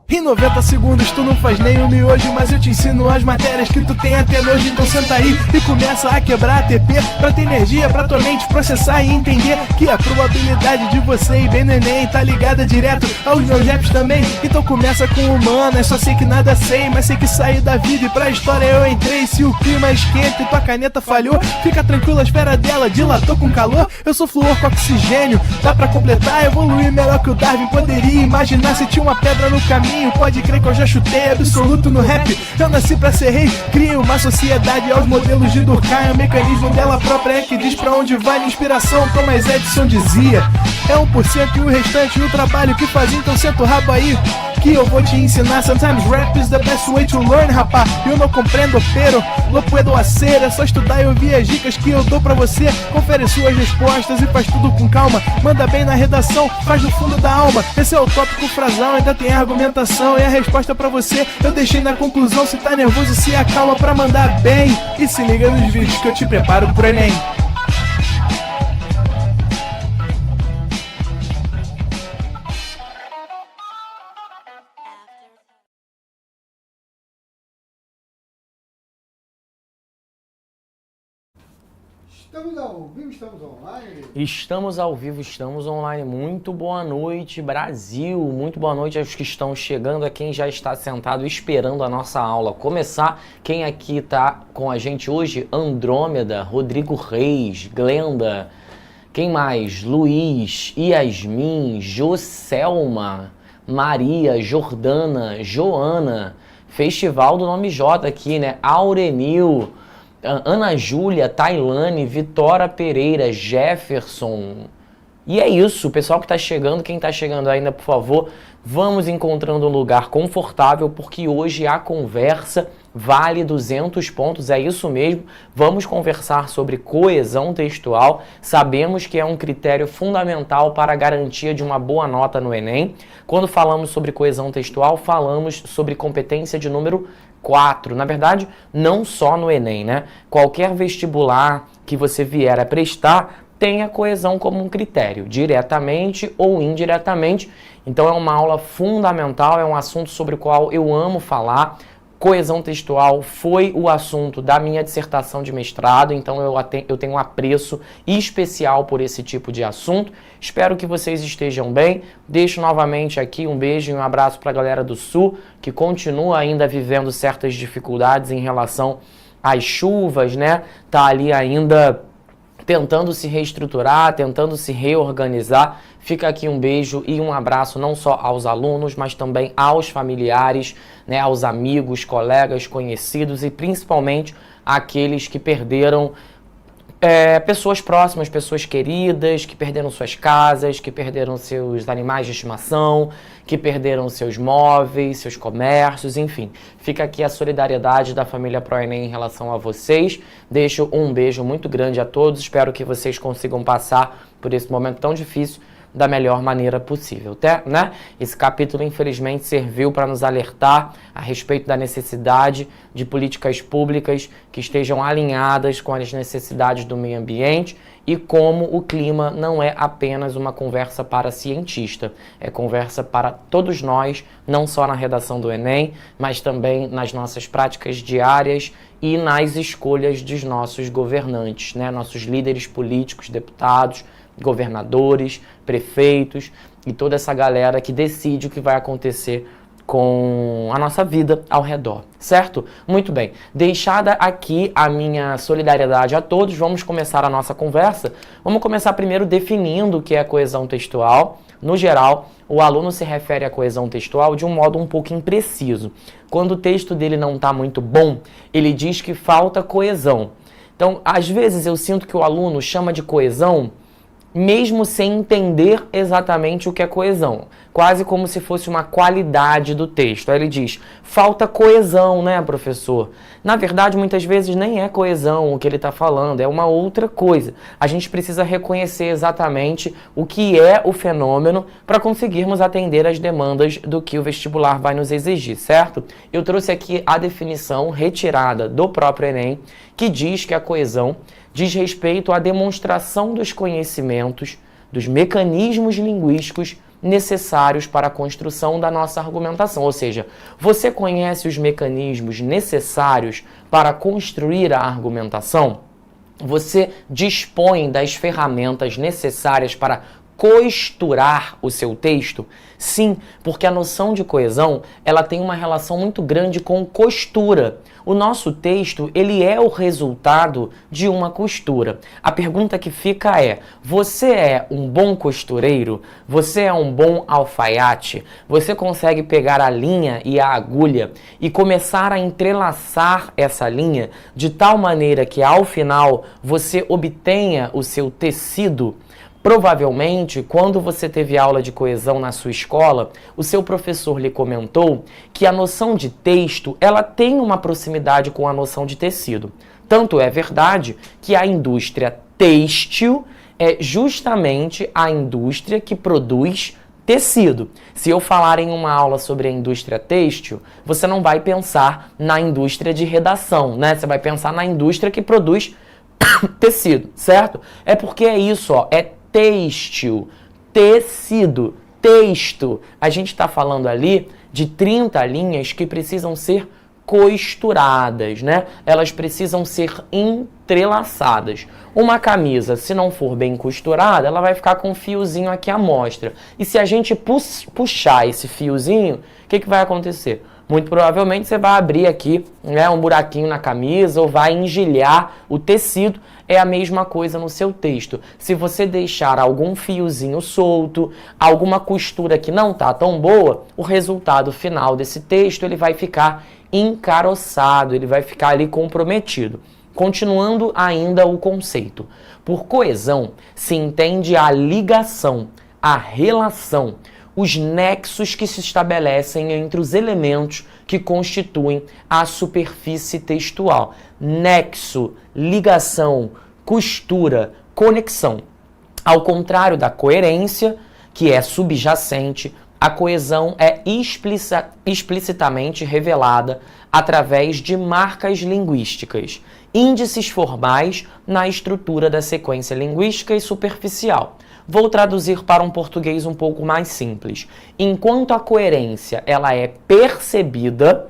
Em 90 segundos tu não faz nem um miojo, mas eu te ensino as matérias que tu tem até nojo. Então senta aí e começa a quebrar a TP pra ter energia pra tua mente processar e entender que a probabilidade de você ir bem no Enem tá ligada direto aos meus raps também. Então começa com humanas, só sei que nada sei, mas sei que saí da vida e pra história eu entrei. Se o clima esquenta e tua caneta falhou, fica tranquilo, a esfera dela dilatou com calor. Eu sou flúor com oxigênio, dá pra completar, evoluir melhor que o Darwin poderia imaginar. Se tinha uma pedra no caminho, pode crer que eu já chutei absoluto no rap. Eu nasci pra ser rei, cria uma sociedade aos modelos de Durkheim. O mecanismo dela própria é que diz pra onde vai a inspiração. Thomas Edison dizia, é 1% e o restante o trabalho que faz. Então senta o rabo aí que eu vou te ensinar. Sometimes rap is the best way to learn, rapá. Eu não compreendo, pero não puedo hacer. É só estudar e ouvir as dicas que eu dou pra você. Confere suas respostas e faz tudo com calma. Manda bem na redação, faz do fundo da alma. Esse é o tópico frasal, ainda tem argumentação. E a resposta pra você eu deixei na conclusão. Se tá nervoso, se acalma pra mandar bem. E se liga nos vídeos que eu te preparo pro Enem. Estamos ao vivo, estamos online? Estamos ao vivo, estamos online. Muito boa noite, Brasil. Muito boa noite aos que estão chegando, a quem já está sentado esperando a nossa aula começar. Quem aqui está com a gente hoje? Andrômeda, Rodrigo Reis, Glenda. Quem mais? Luiz, Yasmin, Joselma, Maria, Jordana, Joana. Festival do nome J aqui, né? Aurenil, Ana Júlia, Tailane, Vitória Pereira, Jefferson. E é isso, o pessoal que está chegando, quem está chegando ainda, por favor, vamos encontrando um lugar confortável, porque hoje a conversa vale 200 pontos, é isso mesmo. Vamos conversar sobre coesão textual. Sabemos que é um critério fundamental para a garantia de uma boa nota no Enem. Quando falamos sobre coesão textual, falamos sobre competência de número 4. Na verdade, não só no Enem, né? Qualquer vestibular que você vier a prestar tem a coesão como um critério, diretamente ou indiretamente. Então é uma aula fundamental, é um assunto sobre o qual eu amo falar. Coesão textual foi o assunto da minha dissertação de mestrado, então eu tenho um apreço especial por esse tipo de assunto. Espero que vocês estejam bem. Deixo novamente aqui um beijo e um abraço para a galera do Sul, que continua ainda vivendo certas dificuldades em relação às chuvas, né? Tá ali ainda tentando se reestruturar, tentando se reorganizar. Fica aqui um beijo e um abraço não só aos alunos, mas também aos familiares, né, aos amigos, colegas, conhecidos e principalmente àqueles que perderam pessoas próximas, pessoas queridas, que perderam suas casas, que perderam seus animais de estimação, que perderam seus móveis, seus comércios, enfim. Fica aqui a solidariedade da família ProEnem em relação a vocês. Deixo um beijo muito grande a todos. Espero que vocês consigam passar por esse momento tão difícil da melhor maneira possível, né? Esse capítulo, infelizmente, serviu para nos alertar a respeito da necessidade de políticas públicas que estejam alinhadas com as necessidades do meio ambiente e como o clima não é apenas uma conversa para cientista, é conversa para todos nós, não só na redação do Enem, mas também nas nossas práticas diárias e nas escolhas dos nossos governantes, né? Nossos líderes políticos, deputados, governadores, prefeitos e toda essa galera que decide o que vai acontecer com a nossa vida ao redor, certo? Muito bem, deixada aqui a minha solidariedade a todos, vamos começar a nossa conversa. Vamos começar primeiro definindo o que é a coesão textual. No geral, o aluno se refere à coesão textual de um modo um pouco impreciso. Quando o texto dele não está muito bom, ele diz que falta coesão. Então, às vezes eu sinto que o aluno chama de coesão mesmo sem entender exatamente o que é coesão. Quase como se fosse uma qualidade do texto. Aí ele diz, falta coesão, né, professor? Na verdade, muitas vezes nem é coesão o que ele está falando, é uma outra coisa. A gente precisa reconhecer exatamente o que é o fenômeno para conseguirmos atender às demandas do que o vestibular vai nos exigir, certo? Eu trouxe aqui a definição retirada do próprio Enem, que diz que a coesão diz respeito à demonstração dos conhecimentos, dos mecanismos linguísticos necessários para a construção da nossa argumentação. Ou seja, você conhece os mecanismos necessários para construir a argumentação? Você dispõe das ferramentas necessárias para costurar o seu texto? Sim, porque a noção de coesão, ela tem uma relação muito grande com costura. O nosso texto, ele é o resultado de uma costura. A pergunta que fica é, você é um bom costureiro? Você é um bom alfaiate? Você consegue pegar a linha e a agulha e começar a entrelaçar essa linha de tal maneira que ao final você obtenha o seu tecido? Provavelmente, quando você teve aula de coesão na sua escola, o seu professor lhe comentou que a noção de texto, ela tem uma proximidade com a noção de tecido. Tanto é verdade que a indústria têxtil é justamente a indústria que produz tecido. Se eu falar em uma aula sobre a indústria têxtil, você não vai pensar na indústria de redação, né? Você vai pensar na indústria que produz tecido, certo? É porque é isso, ó, é têxtil, tecido, texto. A gente está falando ali de 30 linhas que precisam ser costuradas, né? Elas precisam ser entrelaçadas. Uma camisa, se não for bem costurada, ela vai ficar com um fiozinho aqui à mostra. E se a gente puxar esse fiozinho, o que vai acontecer? Muito provavelmente você vai abrir aqui, né, um buraquinho na camisa ou vai engelhar o tecido. É a mesma coisa no seu texto. Se você deixar algum fiozinho solto, alguma costura que não está tão boa, o resultado final desse texto ele vai ficar encaroçado, ele vai ficar ali comprometido. Continuando ainda o conceito. Por coesão se entende a ligação, a relação, os nexos que se estabelecem entre os elementos que constituem a superfície textual. Nexo, ligação, costura, conexão. Ao contrário da coerência, que é subjacente, a coesão é explicitamente revelada através de marcas linguísticas, índices formais na estrutura da sequência linguística e superficial. Vou traduzir para um português um pouco mais simples. Enquanto a coerência ela é percebida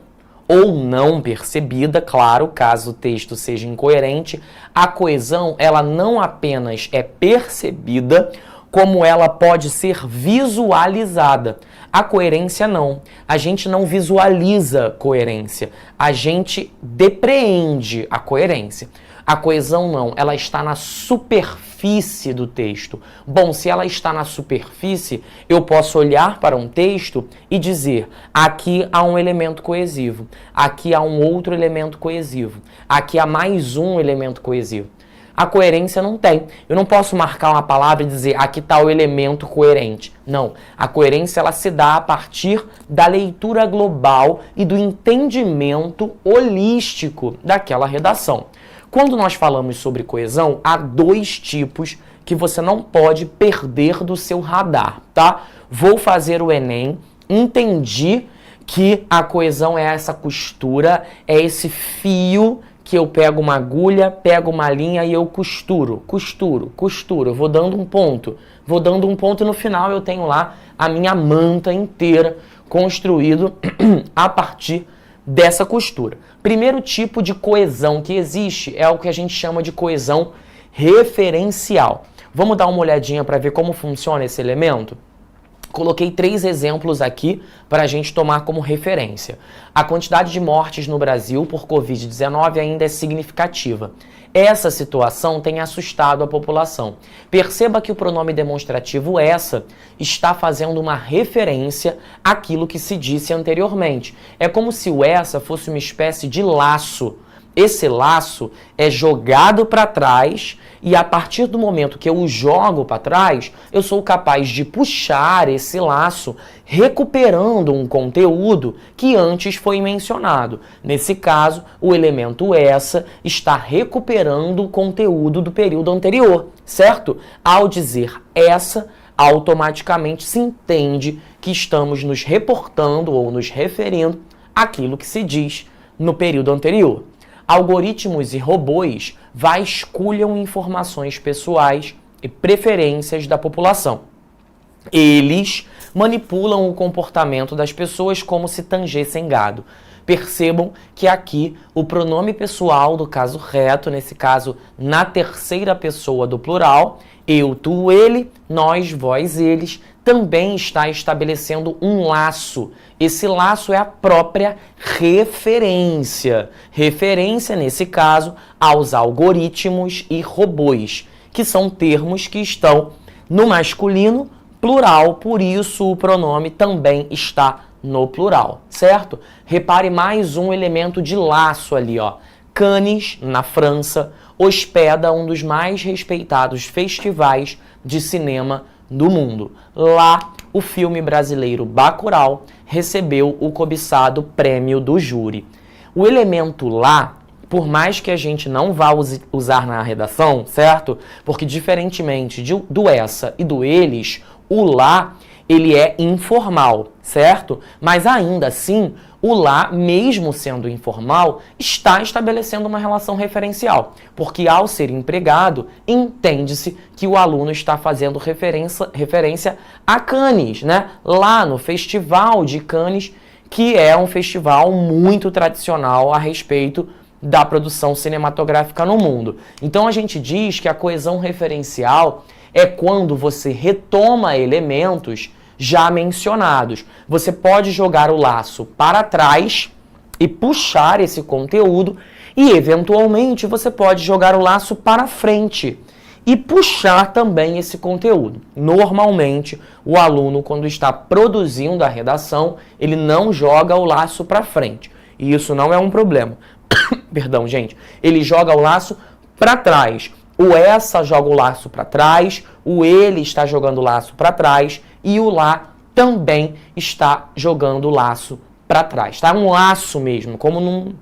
ou não percebida, claro, caso o texto seja incoerente, a coesão ela não apenas é percebida, como ela pode ser visualizada. A coerência não. A gente não visualiza coerência, a gente depreende a coerência. A coesão não, ela está na superfície do texto. Bom, se ela está na superfície, eu posso olhar para um texto e dizer, aqui há um elemento coesivo, aqui há um outro elemento coesivo, aqui há mais um elemento coesivo. A coerência não tem. Eu não posso marcar uma palavra e dizer, aqui está o elemento coerente. Não. A coerência ela se dá a partir da leitura global e do entendimento holístico daquela redação. Quando nós falamos sobre coesão, há dois tipos que você não pode perder do seu radar, tá? Vou fazer o Enem, entendi que a coesão é essa costura, é esse fio que eu pego uma agulha, pego uma linha e eu costuro, eu vou dando um ponto e no final eu tenho lá a minha manta inteira construído a partir dessa costura. Primeiro tipo de coesão que existe é o que a gente chama de coesão referencial. Vamos dar uma olhadinha para ver como funciona esse elemento? Coloquei 3 exemplos aqui para a gente tomar como referência. A quantidade de mortes no Brasil por Covid-19 ainda é significativa. Essa situação tem assustado a população. Perceba que o pronome demonstrativo essa está fazendo uma referência àquilo que se disse anteriormente. É como se o essa fosse uma espécie de laço esse laço é jogado para trás e a partir do momento que eu o jogo para trás, eu sou capaz de puxar esse laço recuperando um conteúdo que antes foi mencionado. Nesse caso, o elemento essa está recuperando o conteúdo do período anterior, certo? Ao dizer essa, automaticamente se entende que estamos nos reportando ou nos referindo àquilo que se diz no período anterior. Algoritmos e robôs vasculham informações pessoais e preferências da população. Eles manipulam o comportamento das pessoas como se tangessem gado. Percebam que aqui o pronome pessoal do caso reto, nesse caso na terceira pessoa do plural, eu, tu, ele, nós, vós, eles, também está estabelecendo um laço. Esse laço é a própria referência. Referência, nesse caso, aos algoritmos e robôs, que são termos que estão no masculino plural, por isso o pronome também está no plural, certo? Repare mais um elemento de laço ali, ó. Cannes, na França, hospeda um dos mais respeitados festivais de cinema do mundo. Lá, o filme brasileiro Bacurau recebeu o cobiçado prêmio do júri. O elemento lá, por mais que a gente não vá usar na redação, certo? Porque diferentemente do essa e do eles, o lá, ele é informal, certo? Mas ainda assim, o lá, mesmo sendo informal, está estabelecendo uma relação referencial, porque ao ser empregado, entende-se que o aluno está fazendo referência a Cannes, né? Lá no Festival de Cannes, que é um festival muito tradicional a respeito da produção cinematográfica no mundo. Então a gente diz que a coesão referencial é quando você retoma elementos já mencionados. Você pode jogar o laço para trás e puxar esse conteúdo e, eventualmente, você pode jogar o laço para frente e puxar também esse conteúdo. Normalmente, o aluno, quando está produzindo a redação, ele não joga o laço para frente. E isso não é um problema. Perdão, gente. Ele joga o laço para trás. O essa joga o laço para trás, o ele está jogando o laço para trás e o lá também está jogando o laço para trás. Tá? Um laço mesmo, como num...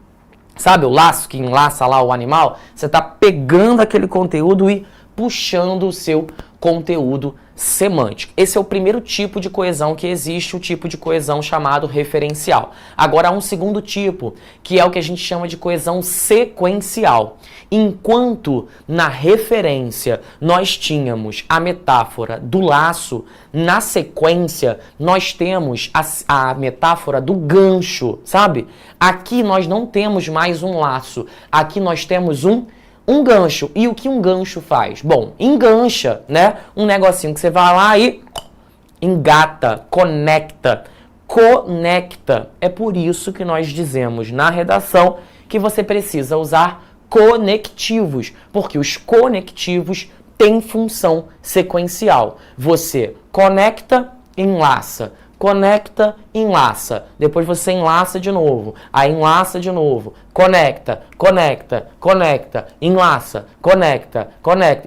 Sabe o laço que enlaça lá o animal? Você está pegando aquele conteúdo e puxando o seu conteúdo semântico. Esse é o primeiro tipo de coesão que existe, o tipo de coesão chamado referencial. Agora há um segundo tipo, que é o que a gente chama de coesão sequencial. Enquanto na referência nós tínhamos a metáfora do laço, na sequência nós temos a metáfora do gancho, sabe? Aqui nós não temos mais um laço, aqui nós temos um gancho. E o que um gancho faz? Bom, engancha, né? Um negocinho que você vai lá e engata, conecta. É por isso que nós dizemos na redação que você precisa usar conectivos, porque os conectivos têm função sequencial. Você conecta, enlaça. Conecta, enlaça. Depois você enlaça de novo. Aí enlaça de novo. Conecta, enlaça, conecta.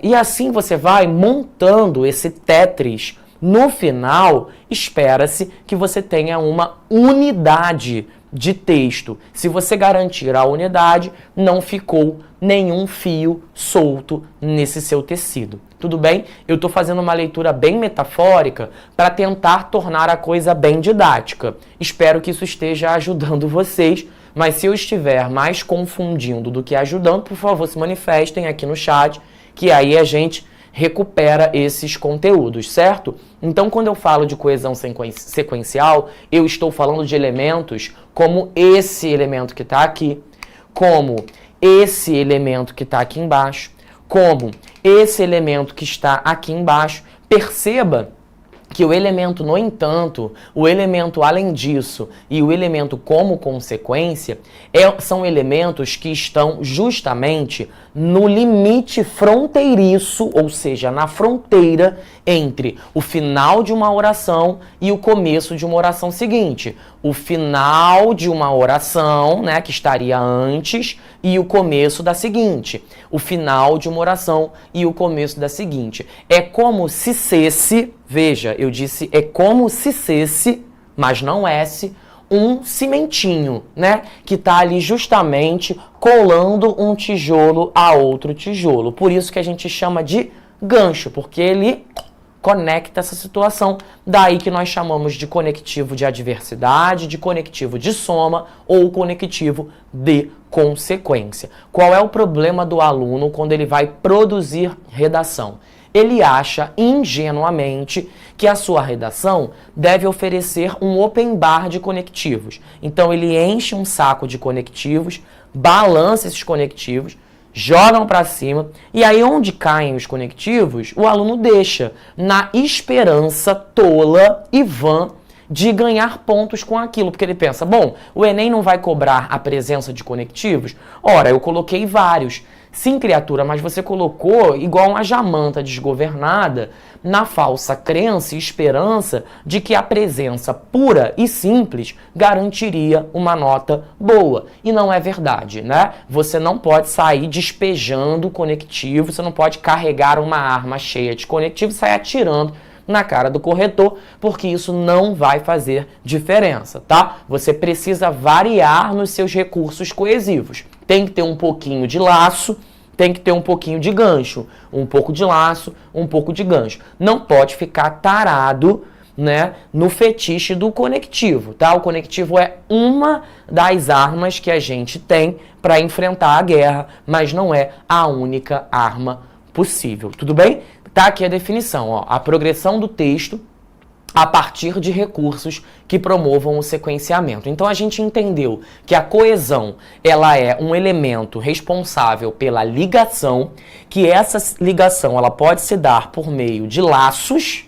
E assim você vai montando esse Tetris. No final, espera-se que você tenha uma unidade de texto. Se você garantir a unidade, não ficou nenhum fio solto nesse seu tecido. Tudo bem? Eu estou fazendo uma leitura bem metafórica para tentar tornar a coisa bem didática. Espero que isso esteja ajudando vocês, mas se eu estiver mais confundindo do que ajudando, por favor, se manifestem aqui no chat, que aí a gente recupera esses conteúdos, certo? Então, quando eu falo de coesão sequencial, eu estou falando de elementos como esse elemento que está aqui, como esse elemento que está aqui embaixo, como esse elemento que está aqui embaixo. Perceba que o elemento no entanto, o elemento além disso e o elemento como consequência são elementos que estão justamente no limite fronteiriço, ou seja, na fronteira entre o final de uma oração e o começo de uma oração seguinte. O final de uma oração, né, que estaria antes, e o começo da seguinte. O final de uma oração e o começo da seguinte. É como se cesse, veja, eu disse é como se cesse, mas não esse, um cimentinho, né, que tá ali justamente colando um tijolo a outro tijolo. Por isso que a gente chama de gancho, porque ele conecta essa situação. Daí que nós chamamos de conectivo de adversidade, de conectivo de soma ou conectivo de consequência. Qual é o problema do aluno quando ele vai produzir redação? Ele acha ingenuamente que a sua redação deve oferecer um open bar de conectivos. Então ele enche um saco de conectivos, balança esses conectivos, jogam para cima, e aí onde caem os conectivos, o aluno deixa, na esperança tola e vã de ganhar pontos com aquilo, porque ele pensa, bom, o Enem não vai cobrar a presença de conectivos? Ora, eu coloquei vários. Sim, criatura, mas você colocou igual uma jamanta desgovernada na falsa crença e esperança de que a presença pura e simples garantiria uma nota boa. E não é verdade, né? Você não pode sair despejando conectivo, você não pode carregar uma arma cheia de conectivo e sair atirando na cara do corretor, porque isso não vai fazer diferença, tá? Você precisa variar nos seus recursos coesivos. Tem que ter um pouquinho de laço, tem que ter um pouquinho de gancho. Um pouco de laço, um pouco de gancho. Não pode ficar tarado, né, no fetiche do conectivo, tá? O conectivo é uma das armas que a gente tem para enfrentar a guerra, mas não é a única arma possível, tudo bem? Tá aqui a definição, ó, a progressão do texto a partir de recursos que promovam o sequenciamento. Então a gente entendeu que a coesão, ela é um elemento responsável pela ligação, que essa ligação ela pode se dar por meio de laços,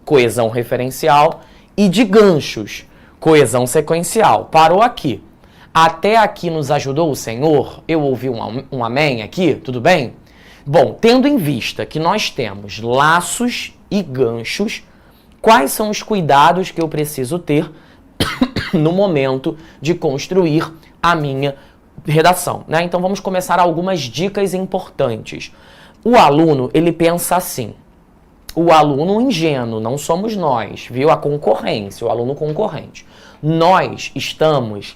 coesão referencial, e de ganchos, coesão sequencial. Parou aqui. Até aqui nos ajudou o Senhor? Eu ouvi um amém aqui, tudo bem? Bom, tendo em vista que nós temos laços e ganchos, quais são os cuidados que eu preciso ter no momento de construir a minha redação, né? Então vamos começar algumas dicas importantes. O aluno, ele pensa assim, o aluno ingênuo, não somos nós, viu? A concorrência, o aluno concorrente. Nós estamos,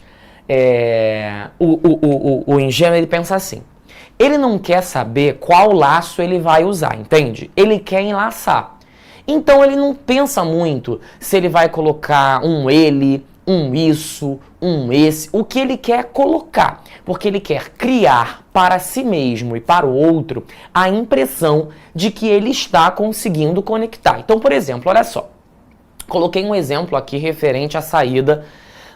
o ingênuo, ele pensa assim, ele não quer saber qual laço ele vai usar, entende? Ele quer enlaçar. Então ele não pensa muito se ele vai colocar um ele, um isso, um esse, o que ele quer colocar, porque ele quer criar para si mesmo e para o outro a impressão de que ele está conseguindo conectar. Então, por exemplo, olha só, coloquei um exemplo aqui referente à saída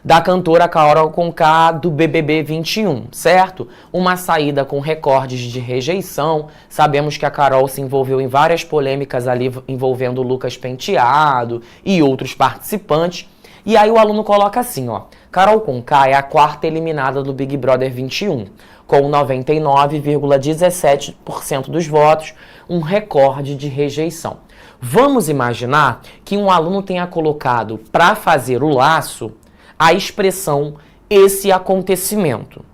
da cantora Carol Conká do BBB 21, certo? Uma saída com recordes de rejeição. Sabemos que a Carol se envolveu em várias polêmicas ali envolvendo o Lucas Penteado e outros participantes. E aí o aluno coloca assim, ó, Carol Conká é a quarta eliminada do Big Brother 21, com 99,17% dos votos, um recorde de rejeição. Vamos imaginar que um aluno tenha colocado para fazer o laço a expressão esse acontecimento.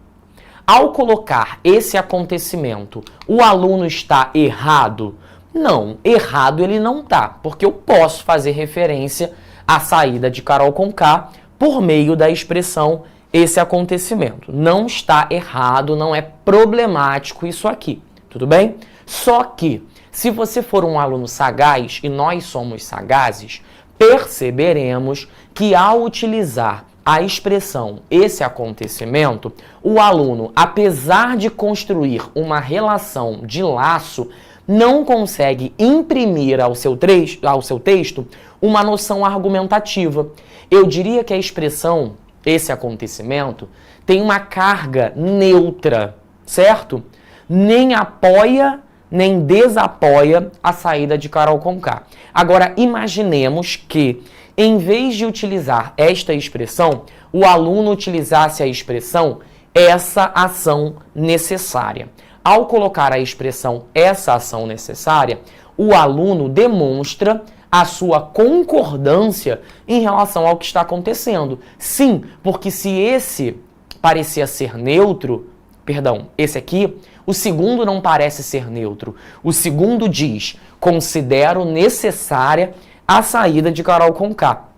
Ao colocar esse acontecimento, o aluno está errado? Não, errado ele não está, porque eu posso fazer referência à saída de Carol Conká por meio da expressão esse acontecimento. Não está errado, não é problemático isso aqui, tudo bem? Só que, se você for um aluno sagaz, e nós somos sagazes, perceberemos que ao utilizar a expressão esse acontecimento, o aluno, apesar de construir uma relação de laço, não consegue imprimir ao seu texto uma noção argumentativa. Eu diria que a expressão esse acontecimento tem uma carga neutra, certo? Nem apoia, nem desapoia a saída de Carol Conká. Agora, imaginemos que, em vez de utilizar esta expressão, o aluno utilizasse a expressão essa ação necessária. Ao colocar a expressão essa ação necessária, o aluno demonstra a sua concordância em relação ao que está acontecendo. Sim, porque se esse parecia ser neutro, esse aqui, o segundo não parece ser neutro. O segundo diz, considero necessária a saída de Carol Conká.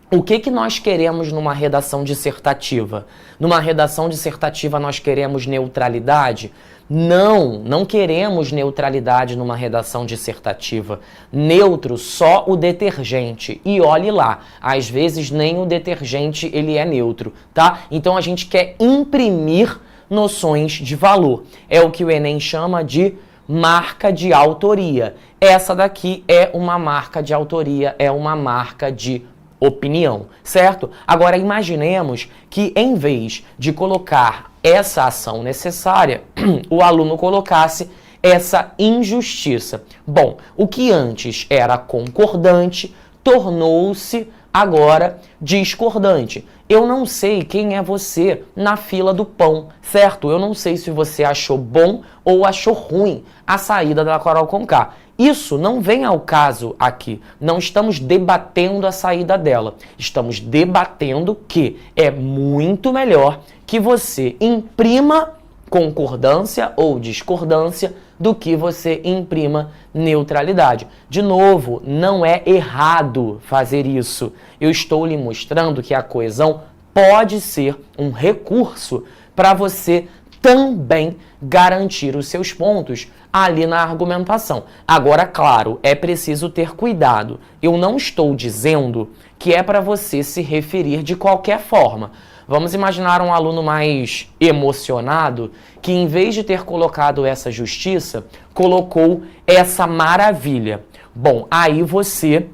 O que nós queremos numa redação dissertativa? Numa redação dissertativa nós queremos neutralidade? Não queremos neutralidade numa redação dissertativa. Neutro só o detergente. E olhe lá, às vezes nem o detergente ele é neutro, tá? Então a gente quer imprimir noções de valor. É o que o Enem chama de marca de autoria. Essa daqui é uma marca de autoria, é uma marca de opinião, certo? Agora imaginemos que em vez de colocar essa ação necessária, o aluno colocasse essa injustiça. Bom, o que antes era concordante tornou-se agora discordante. Eu não sei quem é você na fila do pão, certo? Eu não sei se você achou bom ou achou ruim a saída da Carol Conká. Isso não vem ao caso aqui. Não estamos debatendo a saída dela. Estamos debatendo que é muito melhor que você imprima concordância ou discordância do que você imprima neutralidade. De novo, não é errado fazer isso. Eu estou lhe mostrando que a coesão pode ser um recurso para você também garantir os seus pontos ali na argumentação. Agora, claro, é preciso ter cuidado. Eu não estou dizendo que é para você se referir de qualquer forma. Vamos imaginar um aluno mais emocionado que, em vez de ter colocado essa justiça, colocou essa maravilha. Bom, aí você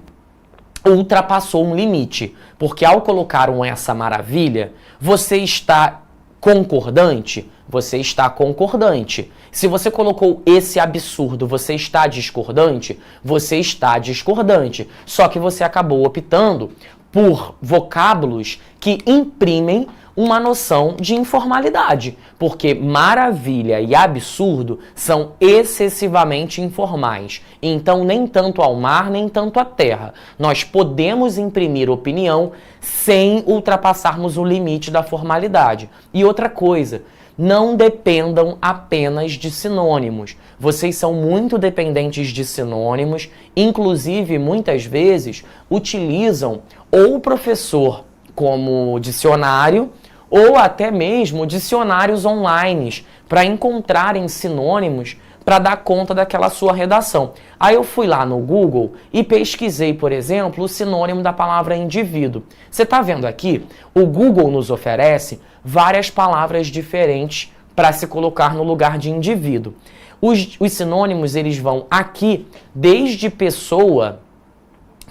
ultrapassou um limite, porque ao colocar essa maravilha, você está concordante? Você está concordante. Se você colocou esse absurdo, você está discordante? Você está discordante. Só que você acabou optando por vocábulos que imprimem uma noção de informalidade, porque maravilha e absurdo são excessivamente informais. Então, nem tanto ao mar, nem tanto à terra. Nós podemos imprimir opinião sem ultrapassarmos o limite da formalidade. E outra coisa, não dependam apenas de sinônimos. Vocês são muito dependentes de sinônimos, inclusive, muitas vezes, utilizam ou o professor como dicionário, ou até mesmo dicionários online para encontrarem sinônimos para dar conta daquela sua redação. Aí eu fui lá no Google e pesquisei, por exemplo, o sinônimo da palavra indivíduo. Você está vendo aqui? O Google nos oferece várias palavras diferentes para se colocar no lugar de indivíduo. Os sinônimos, eles vão aqui desde pessoa,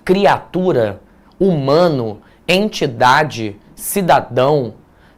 criatura, humano, entidade, cidadão,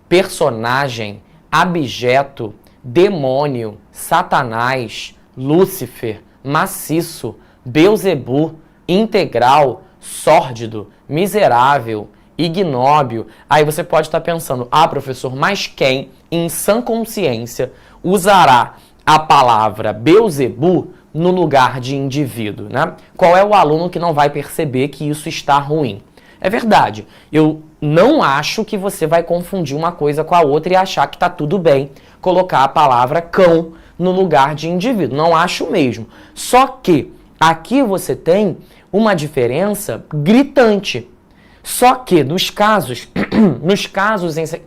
personagem, abjeto, demônio, Satanás, Lúcifer, maciço, Beelzebu, integral, sórdido, miserável, ignóbil. Aí você pode estar pensando, professor, mas quem, em sã consciência, usará a palavra Beelzebu no lugar de indivíduo, né? Qual é o aluno que não vai perceber que isso está ruim? É verdade, eu não acho que você vai confundir uma coisa com a outra e achar que está tudo bem colocar a palavra cão no lugar de indivíduo. Não acho mesmo. Só que aqui você tem uma diferença gritante. Só que nos casos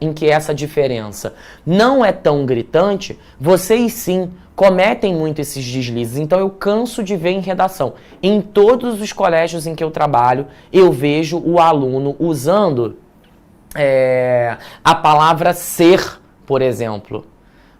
em que essa diferença não é tão gritante, vocês sim cometem muito esses deslizes. Então eu canso de ver em redação. Em todos os colégios em que eu trabalho, eu vejo o aluno usando a palavra ser, por exemplo,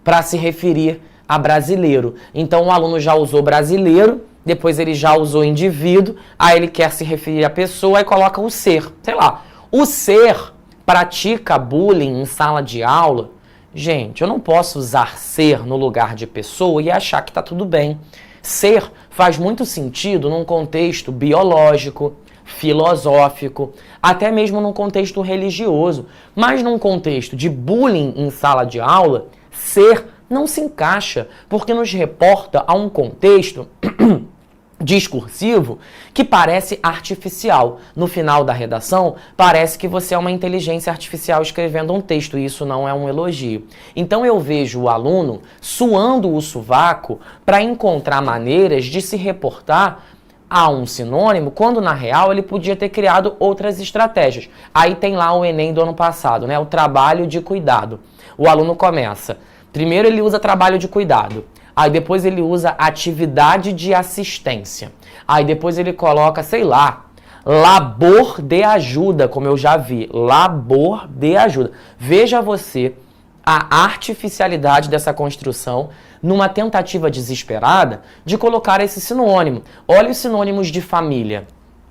para se referir a brasileiro. Então o aluno já usou brasileiro, depois ele já usou indivíduo, aí ele quer se referir à pessoa e coloca o ser. Sei lá, o ser pratica bullying em sala de aula. Gente, eu não posso usar ser no lugar de pessoa e achar que tá tudo bem. Ser faz muito sentido num contexto biológico, filosófico, até mesmo num contexto religioso. Mas num contexto de bullying em sala de aula, ser não se encaixa, porque nos reporta a um contexto discursivo que parece artificial. No final da redação, parece que você é uma inteligência artificial escrevendo um texto, e isso não é um elogio. Então eu vejo o aluno suando o sovaco para encontrar maneiras de se reportar a um sinônimo, quando na real ele podia ter criado outras estratégias. Aí tem lá o Enem do ano passado, né? O trabalho de cuidado. O aluno começa, primeiro ele usa trabalho de cuidado, aí depois ele usa atividade de assistência, aí depois ele coloca, sei lá, labor de ajuda, como eu já vi, labor de ajuda. Veja você a artificialidade dessa construção numa tentativa desesperada de colocar esse sinônimo. Olha os sinônimos de família.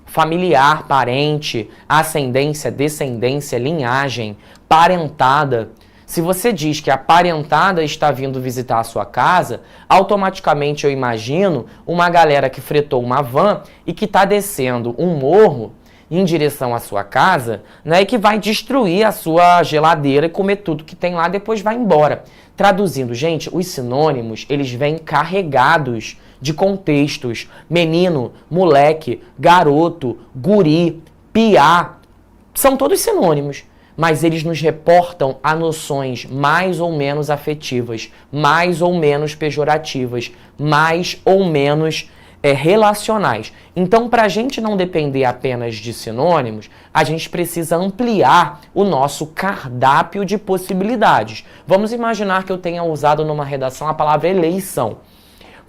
Familiar, parente, ascendência, descendência, linhagem, parentada. Se você diz que a parentada está vindo visitar a sua casa, automaticamente eu imagino uma galera que fretou uma van e que está descendo um morro em direção à sua casa, né, e que vai destruir a sua geladeira e comer tudo que tem lá, depois vai embora. Traduzindo, gente, os sinônimos, eles vêm carregados de contextos. Menino, moleque, garoto, guri, piá, são todos sinônimos, mas eles nos reportam a noções mais ou menos afetivas, mais ou menos pejorativas, mais ou menos relacionais. Então, para a gente não depender apenas de sinônimos, a gente precisa ampliar o nosso cardápio de possibilidades. Vamos imaginar que eu tenha usado numa redação a palavra eleição.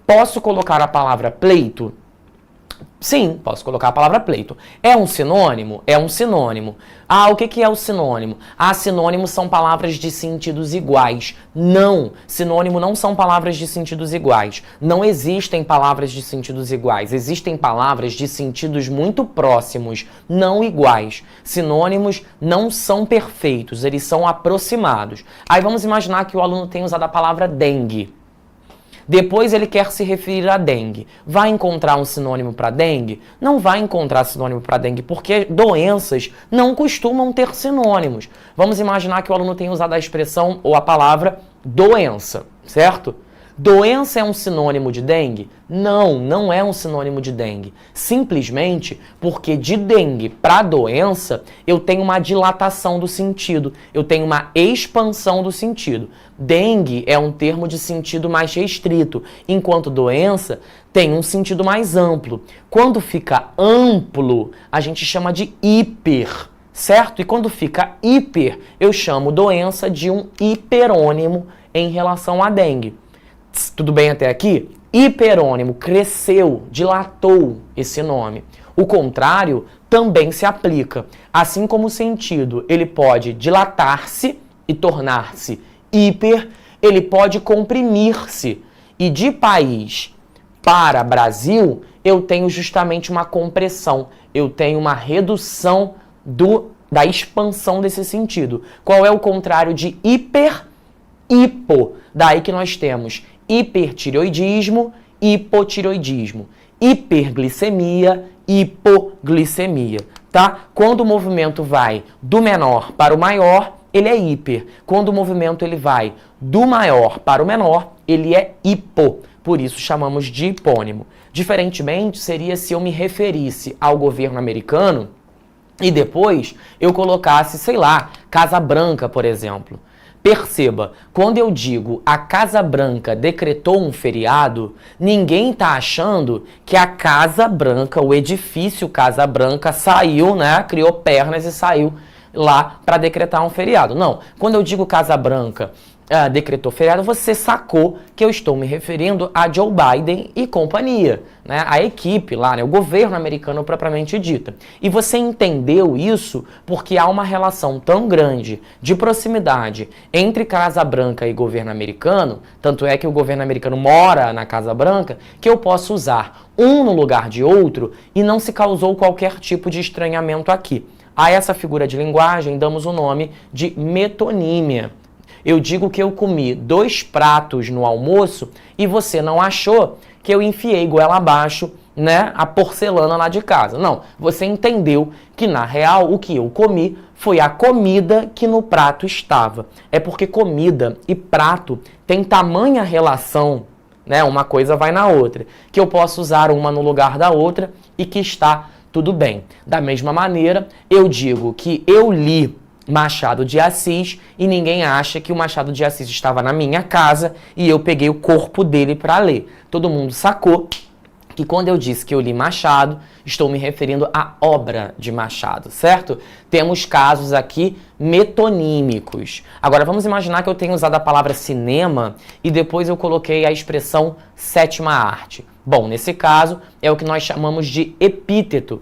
Posso colocar a palavra pleito? Sim, posso colocar a palavra pleito. É um sinônimo? É um sinônimo. Ah, o que é o sinônimo? Ah, sinônimos são palavras de sentidos iguais. Não, sinônimo não são palavras de sentidos iguais. Não existem palavras de sentidos iguais. Existem palavras de sentidos muito próximos, não iguais. Sinônimos não são perfeitos, eles são aproximados. Aí vamos imaginar que o aluno tenha usado a palavra dengue. Depois ele quer se referir a dengue. Vai encontrar um sinônimo para dengue? Não vai encontrar sinônimo para dengue, porque doenças não costumam ter sinônimos. Vamos imaginar que o aluno tenha usado a expressão ou a palavra doença, certo? Doença é um sinônimo de dengue? Não, não é um sinônimo de dengue. Simplesmente porque de dengue para doença eu tenho uma dilatação do sentido, eu tenho uma expansão do sentido. Dengue é um termo de sentido mais restrito, enquanto doença tem um sentido mais amplo. Quando fica amplo, a gente chama de hiper, certo? E quando fica hiper, eu chamo doença de um hiperônimo em relação à dengue. Tudo bem até aqui? Hiperônimo, cresceu, dilatou esse nome. O contrário também se aplica. Assim como o sentido, ele pode dilatar-se e tornar-se hiper, ele pode comprimir-se. E de país para Brasil, eu tenho justamente uma compressão, eu tenho uma redução da expansão desse sentido. Qual é o contrário de hiper? Hipo. Daí que nós temos hipertireoidismo, hipotireoidismo, hiperglicemia, hipoglicemia, tá? Quando o movimento vai do menor para o maior, ele é hiper. Quando o movimento ele vai do maior para o menor, ele é hipo. Por isso chamamos de hipônimo. Diferentemente, seria se eu me referisse ao governo americano e depois eu colocasse, sei lá, Casa Branca, por exemplo. Perceba, quando eu digo a Casa Branca decretou um feriado, ninguém está achando que a Casa Branca, o edifício Casa Branca saiu, né, criou pernas e saiu lá para decretar um feriado. Não, quando eu digo Casa Branca decretou feriado, você sacou que eu estou me referindo a Joe Biden e companhia, né? A equipe lá, né? O governo americano propriamente dita. E você entendeu isso porque há uma relação tão grande de proximidade entre Casa Branca e governo americano, tanto é que o governo americano mora na Casa Branca, que eu posso usar um no lugar de outro e não se causou qualquer tipo de estranhamento aqui. A essa figura de linguagem damos o nome de metonímia. Eu digo que eu comi 2 pratos no almoço e você não achou que eu enfiei goela abaixo, né, a porcelana lá de casa. Não, você entendeu que na real o que eu comi foi a comida que no prato estava. É porque comida e prato tem tamanha relação, né, uma coisa vai na outra, que eu posso usar uma no lugar da outra e que está tudo bem. Da mesma maneira, eu digo que eu li Machado de Assis e ninguém acha que o Machado de Assis estava na minha casa e eu peguei o corpo dele para ler. Todo mundo sacou que quando eu disse que eu li Machado, estou me referindo à obra de Machado, certo? Temos casos aqui metonímicos. Agora vamos imaginar que eu tenho usado a palavra cinema e depois eu coloquei a expressão sétima arte. Bom, nesse caso é o que nós chamamos de epíteto.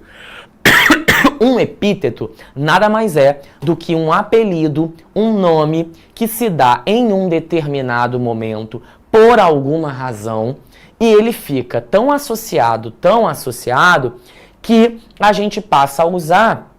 Um epíteto nada mais é do que um apelido, um nome que se dá em um determinado momento por alguma razão e ele fica tão associado, que a gente passa a usar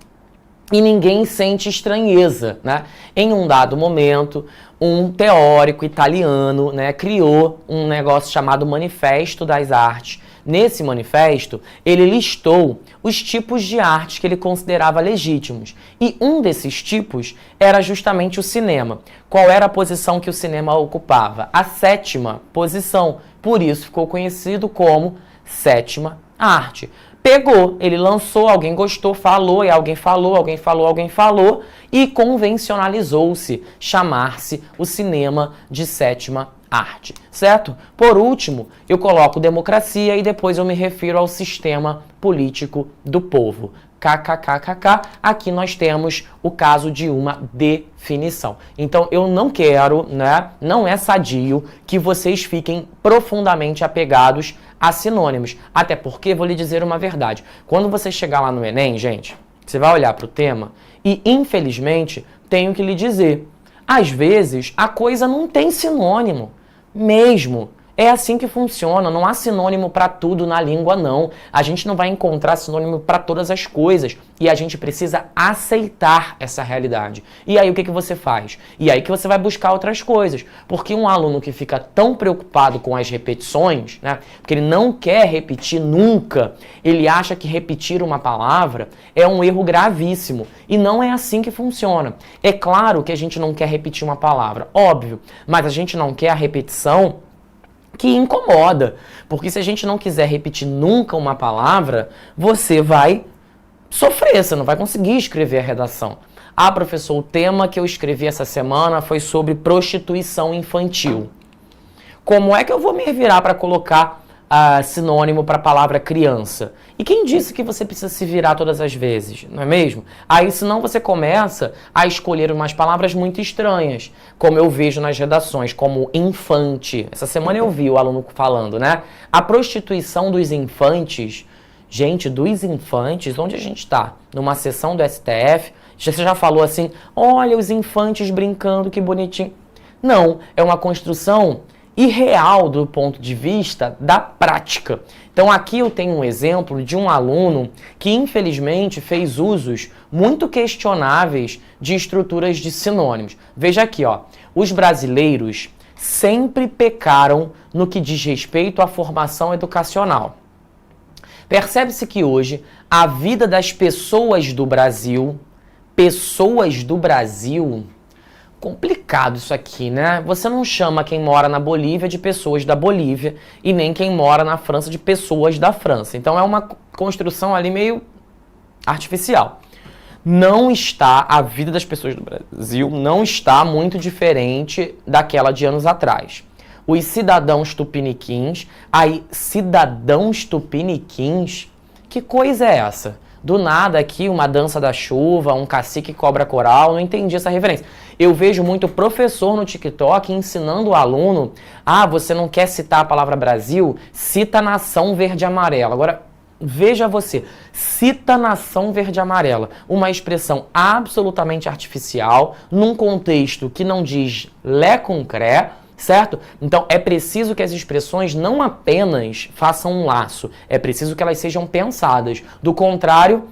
e ninguém sente estranheza, né? Em um dado momento, um teórico italiano, né, criou um negócio chamado Manifesto das Artes. Nesse manifesto, ele listou os tipos de arte que ele considerava legítimos. E um desses tipos era justamente o cinema. Qual era a posição que o cinema ocupava? A 7ª posição. Por isso ficou conhecido como sétima arte. Pegou, ele lançou, alguém gostou, falou, e alguém falou, e convencionalizou-se chamar-se o cinema de sétima arte, certo? Por último, eu coloco democracia e depois eu me refiro ao sistema político do povo. KKKKK, aqui nós temos o caso de uma definição. Então eu não quero, né, não é sadio que vocês fiquem profundamente apegados a sinônimos. Até porque, vou lhe dizer uma verdade, quando você chegar lá no Enem, gente, você vai olhar para o tema e, infelizmente, tenho que lhe dizer, às vezes a coisa não tem sinônimo, mesmo. É assim que funciona, não há sinônimo para tudo na língua, não. A gente não vai encontrar sinônimo para todas as coisas e a gente precisa aceitar essa realidade. E aí o que você faz? E aí que você vai buscar outras coisas. Porque um aluno que fica tão preocupado com as repetições, né, porque ele não quer repetir nunca, ele acha que repetir uma palavra é um erro gravíssimo. E não é assim que funciona. É claro que a gente não quer repetir uma palavra, óbvio, mas a gente não quer a repetição que incomoda, porque se a gente não quiser repetir nunca uma palavra, você vai sofrer, você não vai conseguir escrever a redação. Ah, professor, o tema que eu escrevi essa semana foi sobre prostituição infantil. Como é que eu vou me virar para colocar sinônimo para a palavra criança? E quem disse que você precisa se virar todas as vezes, não é mesmo? Aí senão você começa a escolher umas palavras muito estranhas, como eu vejo nas redações, como infante. Essa semana eu vi o aluno falando, né? A prostituição dos infantes. Gente, dos infantes, onde a gente está? Numa sessão do STF, você já falou assim, olha os infantes brincando, que bonitinho. Não, é uma construção irreal do ponto de vista da prática. Então aqui eu tenho um exemplo de um aluno que infelizmente fez usos muito questionáveis de estruturas de sinônimos. Veja aqui, ó, os brasileiros sempre pecaram no que diz respeito à formação educacional. Percebe-se que hoje a vida das pessoas do Brasil, complicado isso aqui, né? Você não chama quem mora na Bolívia de pessoas da Bolívia e nem quem mora na França de pessoas da França. Então é uma construção ali meio artificial. Não está, a vida das pessoas do Brasil não está muito diferente daquela de anos atrás. Os cidadãos tupiniquins, que coisa é essa? Do nada aqui, uma dança da chuva, um cacique cobra coral, não entendi essa referência. Eu vejo muito professor no TikTok ensinando o aluno, você não quer citar a palavra Brasil? Cita Nação Verde e Amarela. Agora, veja você, cita Nação Verde e Amarela, uma expressão absolutamente artificial, num contexto que não diz lé com cré, certo? Então é preciso que as expressões não apenas façam um laço, é preciso que elas sejam pensadas. Do contrário,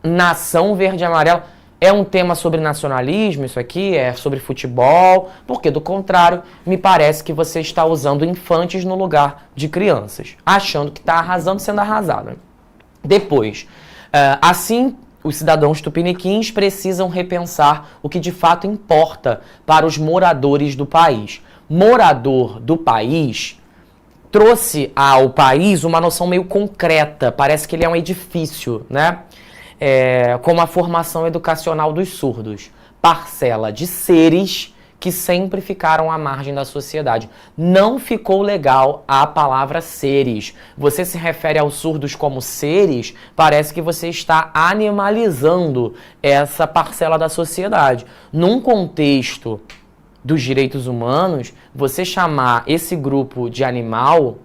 Nação Verde e Amarela É um tema sobre nacionalismo, isso aqui? É sobre futebol? Porque, do contrário, me parece que você está usando infantes no lugar de crianças, achando que está arrasando, sendo arrasado. Depois, assim, os cidadãos tupiniquins precisam repensar o que de fato importa para os moradores do país. Morador do país trouxe ao país uma noção meio concreta, parece que ele é um edifício, né? Como a formação educacional dos surdos. Parcela de seres que sempre ficaram à margem da sociedade. Não ficou legal a palavra seres. Você se refere aos surdos como seres, parece que você está animalizando essa parcela da sociedade. Num contexto dos direitos humanos, você chamar esse grupo de animal,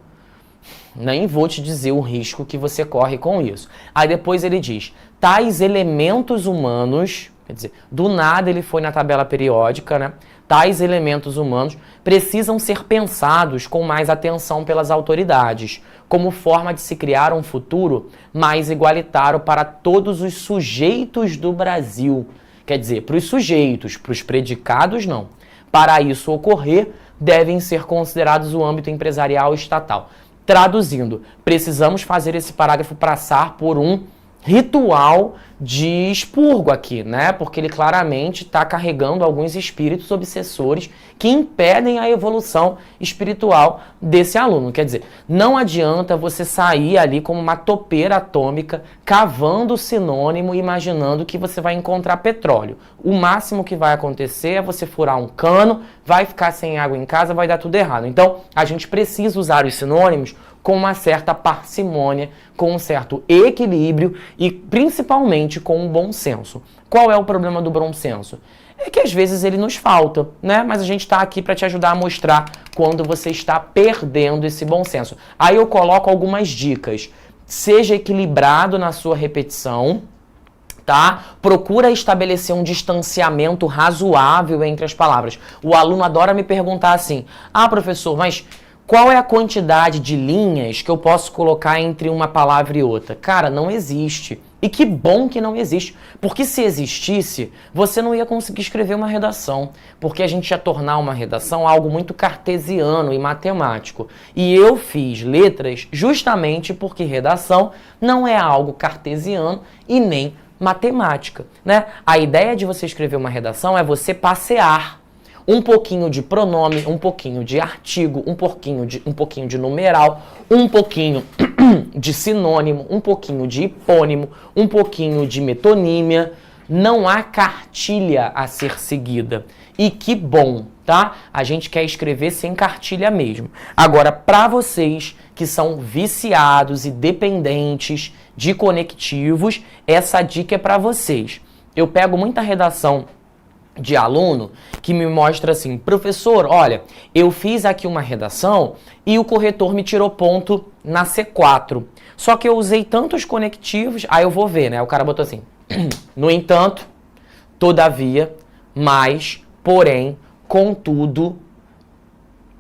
nem vou te dizer o risco que você corre com isso. Aí depois ele diz, tais elementos humanos, quer dizer, do nada ele foi na tabela periódica, né? Tais elementos humanos precisam ser pensados com mais atenção pelas autoridades, como forma de se criar um futuro mais igualitário para todos os sujeitos do Brasil. Quer dizer, para os sujeitos, para os predicados, não. Para isso ocorrer, devem ser considerados o âmbito empresarial e estatal. Traduzindo, precisamos fazer esse parágrafo passar por um ritual de expurgo aqui, né? Porque ele claramente está carregando alguns espíritos obsessores que impedem a evolução espiritual desse aluno. Quer dizer, não adianta você sair ali como uma topeira atômica, cavando o sinônimo, imaginando que você vai encontrar petróleo. O máximo que vai acontecer é você furar um cano, vai ficar sem água em casa, vai dar tudo errado. Então, a gente precisa usar os sinônimos com uma certa parcimônia, com um certo equilíbrio e principalmente com um bom senso. Qual é o problema do bom senso? É que às vezes ele nos falta, né? Mas a gente está aqui para te ajudar a mostrar quando você está perdendo esse bom senso. Aí eu coloco algumas dicas. Seja equilibrado na sua repetição, tá? Procura estabelecer um distanciamento razoável entre as palavras. O aluno adora me perguntar assim, professor, mas qual é a quantidade de linhas que eu posso colocar entre uma palavra e outra? Cara, não existe. E que bom que não existe. Porque se existisse, você não ia conseguir escrever uma redação. Porque a gente ia tornar uma redação algo muito cartesiano e matemático. E eu fiz letras justamente porque redação não é algo cartesiano e nem matemática, né? A ideia de você escrever uma redação é você passear um pouquinho de pronome, um pouquinho de artigo, um pouquinho de numeral, um pouquinho de sinônimo, um pouquinho de hipônimo, um pouquinho de metonímia. Não há cartilha a ser seguida. E que bom, tá? A gente quer escrever sem cartilha mesmo. Agora, para vocês que são viciados e dependentes de conectivos, essa dica é para vocês. Eu pego muita redação de aluno que me mostra assim, professor, olha, eu fiz aqui uma redação e o corretor me tirou ponto na C4. Só que eu usei tantos conectivos, aí eu vou ver, né? O cara botou assim, no entanto, todavia, mas, porém, contudo,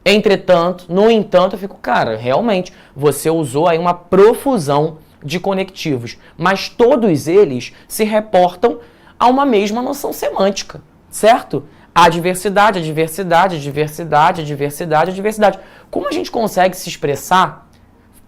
entretanto, no entanto, eu fico, cara, realmente, você usou aí uma profusão de conectivos, mas todos eles se reportam a uma mesma noção semântica. Certo? A diversidade, a diversidade, a diversidade, a diversidade, a diversidade. Como a gente consegue se expressar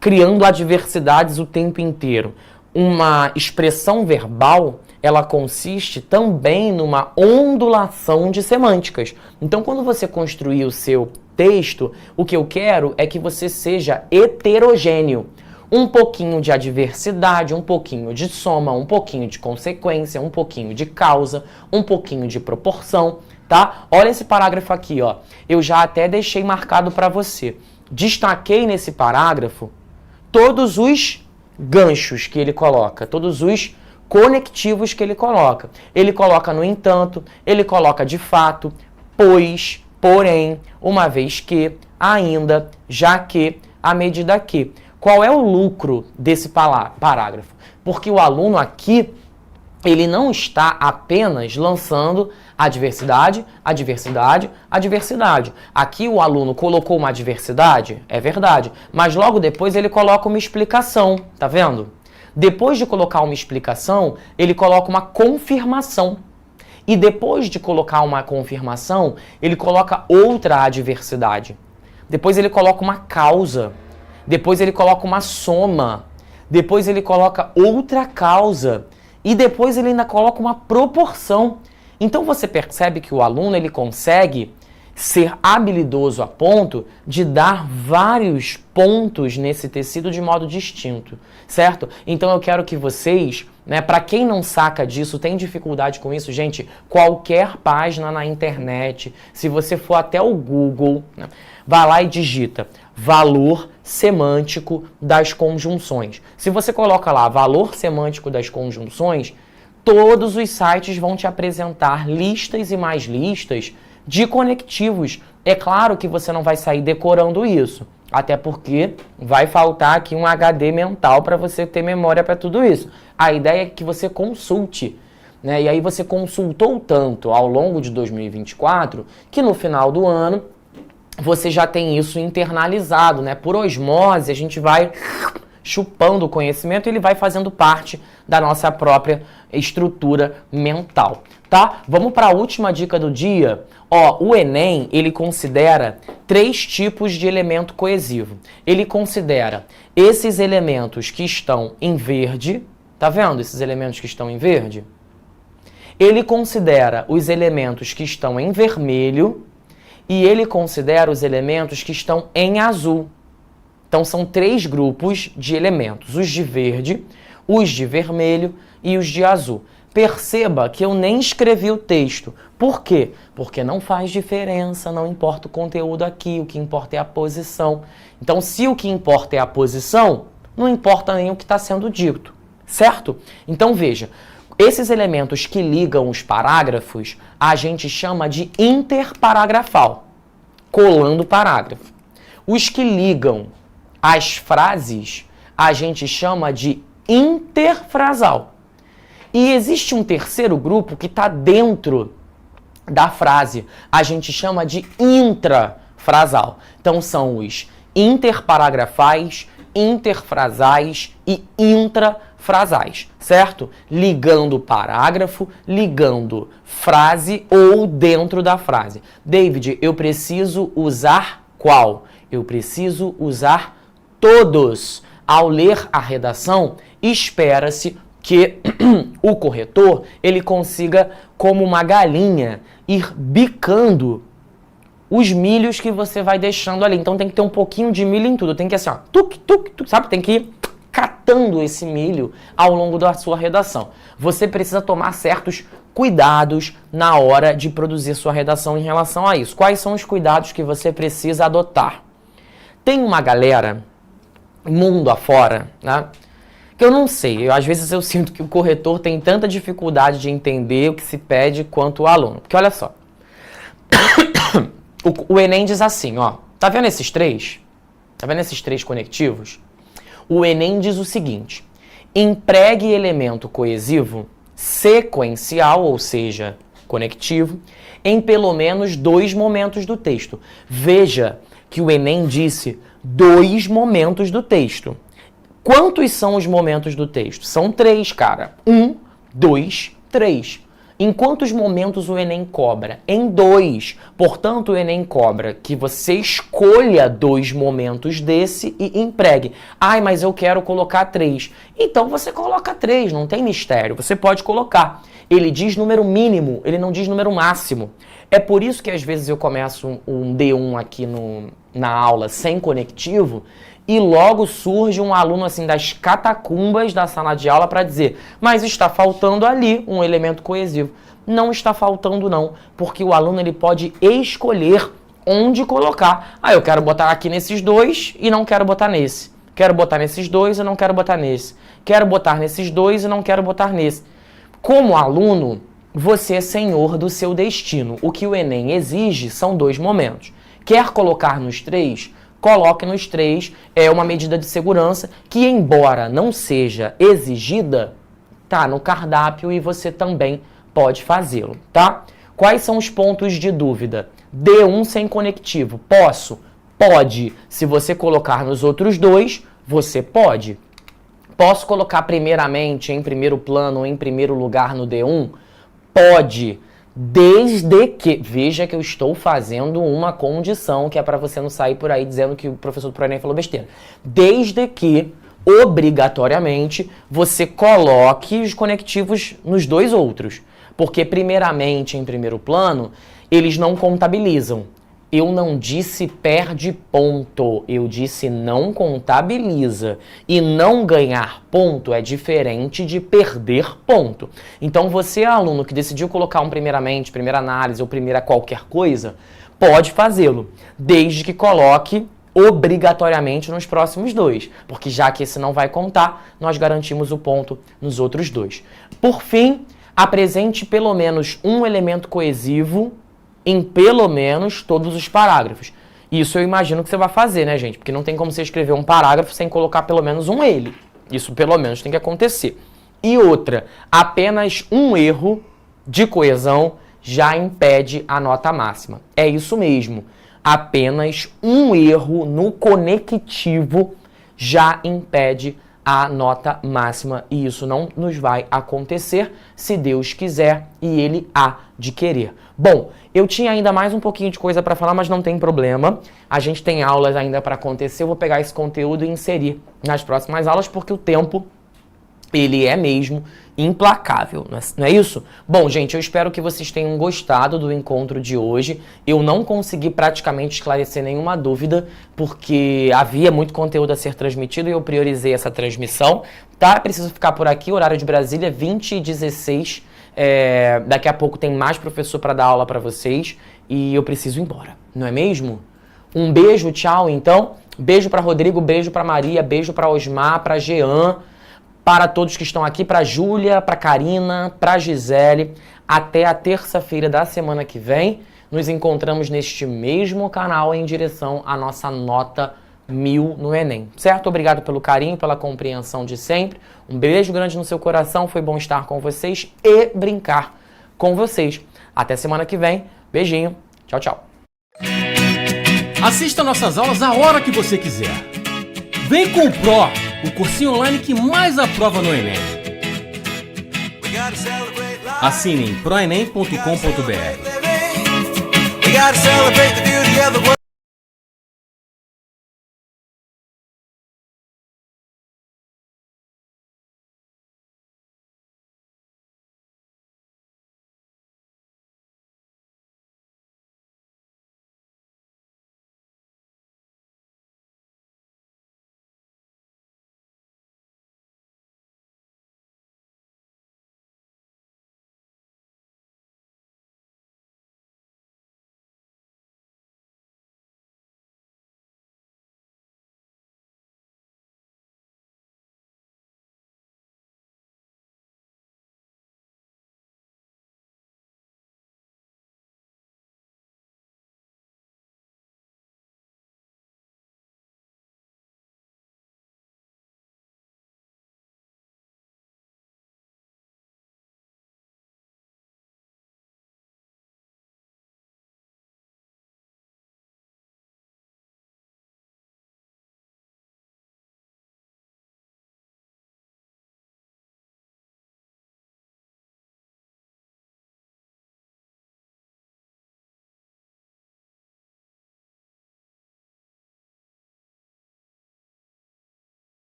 criando adversidades o tempo inteiro? Uma expressão verbal, ela consiste também numa ondulação de semânticas. Então, quando você construir o seu texto, o que eu quero é que você seja heterogêneo. Um pouquinho de adversidade, um pouquinho de soma, um pouquinho de consequência, um pouquinho de causa, um pouquinho de proporção, tá? Olha esse parágrafo aqui, ó. Eu já até deixei marcado para você. Destaquei nesse parágrafo todos os ganchos que ele coloca, todos os conectivos que ele coloca. Ele coloca no entanto, ele coloca de fato, pois, porém, uma vez que, ainda, já que, à medida que. Qual é o lucro desse parágrafo? Porque o aluno aqui, ele não está apenas lançando a diversidade, a diversidade, a diversidade. Aqui o aluno colocou uma diversidade, é verdade, mas logo depois ele coloca uma explicação, tá vendo? Depois de colocar uma explicação, ele coloca uma confirmação. E depois de colocar uma confirmação, ele coloca outra adversidade. Depois ele coloca uma causa. Depois ele coloca uma soma. Depois ele coloca outra causa. E depois ele ainda coloca uma proporção. Então você percebe que o aluno ele consegue ser habilidoso a ponto de dar vários pontos nesse tecido de modo distinto, certo? Então eu quero que vocês, para quem não saca disso, tem dificuldade com isso, gente, qualquer página na internet, se você for até o Google, vai lá e digita valor semântico das conjunções. Se você coloca lá valor semântico das conjunções, todos os sites vão te apresentar listas e mais listas de conectivos. É claro que você não vai sair decorando isso, até porque vai faltar aqui um HD mental para você ter memória para tudo isso. A ideia é que você consulte, E aí você consultou tanto ao longo de 2024 que no final do ano você já tem isso internalizado, Por osmose a gente vai chupando o conhecimento e ele vai fazendo parte da nossa própria estrutura mental, tá? Vamos para a última dica do dia. O Enem, ele considera 3 tipos de elemento coesivo. Ele considera esses elementos que estão em verde, tá vendo esses elementos que estão em verde? Ele considera os elementos que estão em vermelho e ele considera os elementos que estão em azul. Então são 3 grupos de elementos, os de verde, os de vermelho e os de azul. Perceba que eu nem escrevi o texto. Por quê? Porque não faz diferença, não importa o conteúdo aqui, o que importa é a posição. Então, se o que importa é a posição, não importa nem o que está sendo dito, certo? Então, veja, esses elementos que ligam os parágrafos, a gente chama de interparagrafal, colando o parágrafo. Os que ligam as frases, a gente chama de interfrasal. E existe um terceiro grupo que está dentro da frase. A gente chama de intrafrasal. Então são os interparagrafais, interfrasais e intrafrasais, certo? Ligando parágrafo, ligando frase ou dentro da frase. David, eu preciso usar qual? Eu preciso usar todos. Ao ler a redação, espera-se que o corretor ele consiga, como uma galinha, ir bicando os milhos que você vai deixando ali. Então tem que ter um pouquinho de milho em tudo. Tem que assim, tuc, tuc, tuc, sabe? Tem que ir catando esse milho ao longo da sua redação. Você precisa tomar certos cuidados na hora de produzir sua redação em relação a isso. Quais são os cuidados que você precisa adotar? Tem uma galera, mundo afora, que eu não sei, às vezes eu sinto que o corretor tem tanta dificuldade de entender o que se pede quanto o aluno. Porque olha só, o Enem diz assim, tá vendo esses 3? Tá vendo esses 3 conectivos? O Enem diz o seguinte: empregue elemento coesivo sequencial, ou seja, conectivo, em pelo menos 2 momentos do texto. Veja que o Enem disse 2 momentos do texto. Quantos são os momentos do texto? São 3, cara. 1, 2, 3. Em quantos momentos o Enem cobra? Em 2. Portanto, o Enem cobra que você escolha 2 momentos desse e empregue. Ai, mas eu quero colocar 3. Então você coloca 3, não tem mistério. Você pode colocar. Ele diz número mínimo, ele não diz número máximo. É por isso que às vezes eu começo um D1 aqui na aula sem conectivo e logo surge um aluno assim das catacumbas da sala de aula para dizer: mas está faltando ali um elemento coesivo. Não está faltando não, porque o aluno ele pode escolher onde colocar. Eu quero botar aqui nesses 2 e não quero botar nesse. Quero botar nesses 2 e não quero botar nesse. Quero botar nesses 2 e não quero botar nesse. Como aluno, você é senhor do seu destino. O que o Enem exige são 2 momentos. Quer colocar nos 3? Coloque nos 3. É uma medida de segurança que, embora não seja exigida, tá no cardápio e você também pode fazê-lo, tá? Quais são os pontos de dúvida? D1 sem conectivo. Posso? Pode. Se você colocar nos outros 2, você pode. Posso colocar primeiramente, em primeiro plano, ou em primeiro lugar no D1? Pode. Desde que, veja que eu estou fazendo uma condição que é para você não sair por aí dizendo que o professor do ProEnem falou besteira. Desde que, obrigatoriamente, você coloque os conectivos nos dois outros. Porque, primeiramente, em primeiro plano, eles não contabilizam. Eu não disse perde ponto, eu disse não contabiliza. E não ganhar ponto é diferente de perder ponto. Então você, aluno que decidiu colocar um primeiramente, primeira análise ou primeira qualquer coisa, pode fazê-lo, desde que coloque obrigatoriamente nos próximos dois. Porque já que esse não vai contar, nós garantimos o ponto nos outros dois. Por fim, apresente pelo menos um elemento coesivo em pelo menos todos os parágrafos. Isso eu imagino que você vai fazer, né, gente? Porque não tem como você escrever um parágrafo sem colocar pelo menos um ele. Isso pelo menos tem que acontecer. E outra, apenas um erro de coesão já impede a nota máxima. É isso mesmo. Apenas um erro no conectivo já impede a nota máxima, e isso não nos vai acontecer se Deus quiser e Ele há de querer. Bom, eu tinha ainda mais um pouquinho de coisa para falar, mas não tem problema. A gente tem aulas ainda para acontecer, eu vou pegar esse conteúdo e inserir nas próximas aulas, porque o tempo, ele é mesmo implacável, não é isso? Bom, gente, eu espero que vocês tenham gostado do encontro de hoje. Eu não consegui praticamente esclarecer nenhuma dúvida, porque havia muito conteúdo a ser transmitido e eu priorizei essa transmissão, tá? Preciso ficar por aqui, horário de Brasília, 20h16. Daqui a pouco tem mais professor para dar aula para vocês e eu preciso ir embora, não é mesmo? Um beijo, tchau, então. Beijo para Rodrigo, beijo para Maria, beijo para Osmar, para Jean, para todos que estão aqui, para Júlia, para Karina, para Gisele. Até a terça-feira da semana que vem, nos encontramos neste mesmo canal em direção à nossa nota 1000 no Enem, certo? Obrigado pelo carinho, pela compreensão de sempre. Um beijo grande no seu coração, foi bom estar com vocês e brincar com vocês. Até semana que vem, beijinho, tchau, tchau. Assista nossas aulas a hora que você quiser. Vem com o Pro, o cursinho online que mais aprova no Enem. Assine em proenem.com.br.